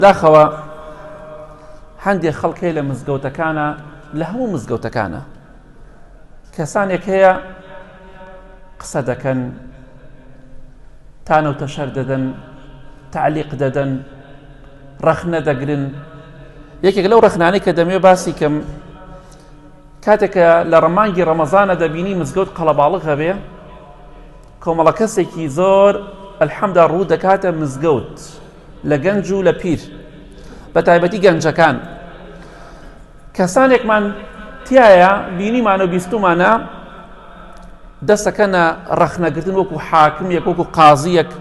داخەوە هەندێک خەڵکەی لە مزگەوتەکانە لە هەموو مزگەوتەکانە کەسانێک هەیە قسە دەکەن، تانەوتە شەر دەدەن، تعلیق دەدەن، ڕەخنە دەگرن. یەکێک لەو ڕەخنانەی کە دەمێ باسی کەم کاتێکە لە ڕەمانگی ڕەمەزانە دەبینی مزگەوت قەڵەباڵغ هەبێ، کۆمەڵە کەسێکی زۆر ئەلحەمدا ڕوو دەکاتە مزگەوت لە گەنج و لە پیر، بە تایبەتی گەنجەکان. کەسانێکمان تایە بینیمانە و بیستومانە دەستەکەنە ڕەخنەگرتن وەکو حاکمێک، وەکو قازیەک،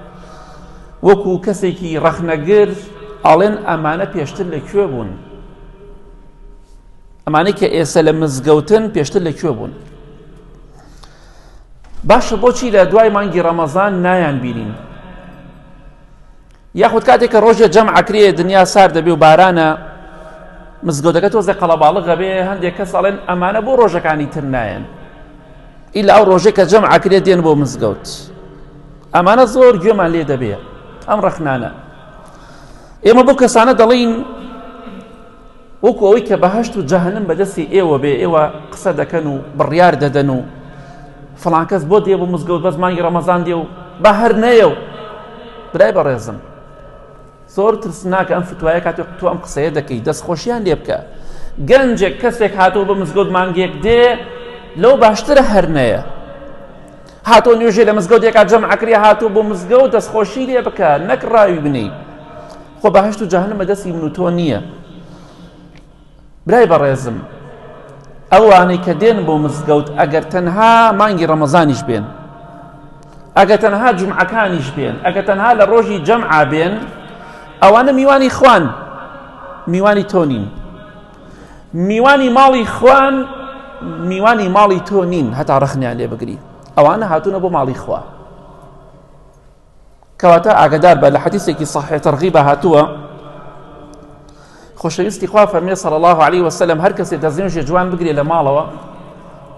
وەکو کەسێکی ڕەخنەگر، ئاڵێن ئەمانە پێشتر لەکوێ بوون، ئەمانەی کە ئێستا لە مزگەوتن پێشتر لەکوێ بوون. باشە بۆچی لە دوای مانگی ڕەمەزان نایان بینین؟ یاخود کاتێک کە ڕۆژێ جەمعەکرێ دنیا سار دەبێ و بارانە مزگەوتەکە تۆزێ قەڵەباڵغ بێ، هەندێک کەس ئەڵێن ئەمانە بۆ ڕۆژەکانی تر نایەن، ئیلا ئەو ڕۆژێک کە جەمعەکرێ دێن بۆ مزگەوت. ئەمانە زۆر گوێمان لێ دەبێ ئەم ڕەخنانە. ئێمە بۆ کەسانە دەڵین وەکو ئەوەی کە بەهەشت و جەهەنەم بەدەستی ئێوە بێ، ئێوە قسە دەکەن و بڕیار دەدەن و فڵان کەس بۆ دێ بۆ مزگەوت بەس مانگی ڕەمەزان دێ و با هەر نەیە و برای بەڕێزم زۆر ترسناکە ئەم فتوایە کاتێک تۆ ئەم قسەیە دەکەی دەستخۆشیان لێ بکە. گەنجێک کەسێک هاتۆ بە مزگەوت مانگێک دێ لەو باشترە هەر نەیە. هاتۆ نوێژێ لە مزگەوتێکا جەمعەکرێ هاتۆ بۆ مزگەوت دەستخۆشی لێ بکە، نەک ڕاوی بنی. خۆ بەهەشت و جەهەنەم بەدەستی من و تۆ نییە. برای بەڕێزم ئەوانەی کە دێن بۆ مزگەوت ئەگەر تەنها مانگی ڕەمەزانیش بێن، ئەگەر تەنها جومعەکانیش بێن، ئەگەر تەنها لە ڕۆژی جەمعە بێن، ئەوانە میوانی خوان، میوانی تۆ نین. میوانی ماڵی خوان، میوانی ماڵی تۆ نین هەتا ڕەخنیان لێ بگری. ئەوانە هاتوونە بۆ ماڵی خوا. کەواتە ئاگادار بە لە حەدیثێکی صحیح تەرغیبە هاتووە، خۆشەویستی خوا فەرمێ صلی الله علیه وسلم هەر کەسێک دەستنوێژی جوان بگرێ لە ماڵەوە،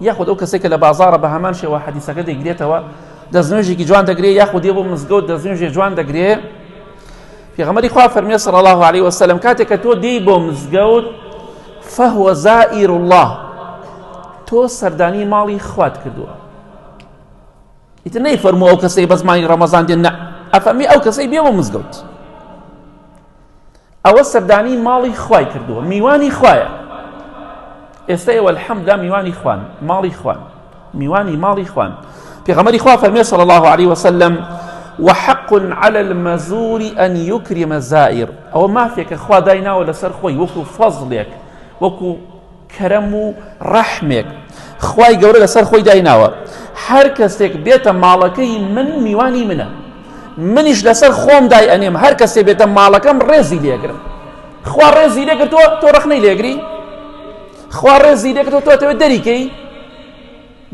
یاخود ئەو کەسێکە لە بازاڕە بە هەمان شێوە حەدیثەکە دەیگرێتەوە، دەستنوێژێکی جوان دەگرێ یاخود دێ بۆ مزگەوت دەستنوێژی جوان دەگرێ. پێغەمبەری خوا فەرمێ صلی الله علیه وسلم کاتێک کە تۆ دێی بۆ مزگەوت فەهوە زائیر الله، تۆ سەردانی ماڵی خوات کردووە. ئیتر نەیفەرمووە ئەو کەسەی بەس مانگی ڕەمەزان دێن، نە، ئەفەرمێ ئەو کەسەی بێ بۆ مزگەوت، ئەوە سەردانی ماڵی خوای کردووە، میوانی خوایە. ئێستا ئێوە الحەمدلله میوانی خوان، ماڵی خوان، میوانی ماڵی خوان. پێغەمبەری خوا فەرمێ صلی الله علیه وسلم وحق على المزور أن يكرم الزائر، ئەوە مافێکە خوا دایناوە لەسەر خۆی وەکو فەزڵێک، وەکو کەرەم و ڕەحمێک خوای گەورە لەسەر خۆی دایناوە. هەر کەسێک بێتە ماڵەکەی من میوانی منە، منیش لەسەر خۆم دای ئەنێم هەر کەسێ بێتە ماڵەکەم ڕێزی لێگرم. خوا ڕێزی لێگرتووە تۆ ڕەخنەی لێگری، خوا ڕێزی لێگرتووە تۆ دەوێت دەریکەی.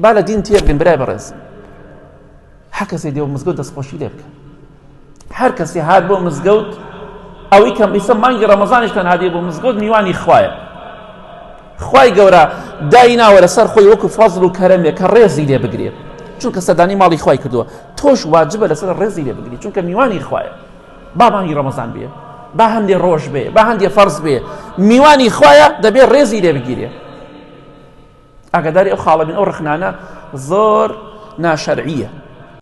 با لە دین تێبگەن برای بەڕێز. هەر کەسێ دێ بۆ مزگەوت دەستخۆشی لێ بکە. هەر کەسێ هات بۆ مزگەوت ئەوەی کە ئیسا مانگی ڕەمەزانیش تەنها دێ بۆ مزگەوت میوانی خوایە. خوای گەورە دایناوە لەسەر خۆی وەکو فەزڵ و کەرەمێک کە ڕێزی لێ بگرێت، چونکە سەردانی ماڵی خوای کردووە. تۆش واجبە لەسەر ڕێزی لێ بگری، چونکە میوانی خوایە. با مانگی ڕەمەزان بێ، با هەندێ ڕۆژ بێ، با هەندێ فەرز بێ، میوانی خوایە، دەبێت ڕێزی لێ بگیرێ. ئاگاداری ئەو خاڵە بین، ئەو ڕەخنانە زۆر ناشەرعیە.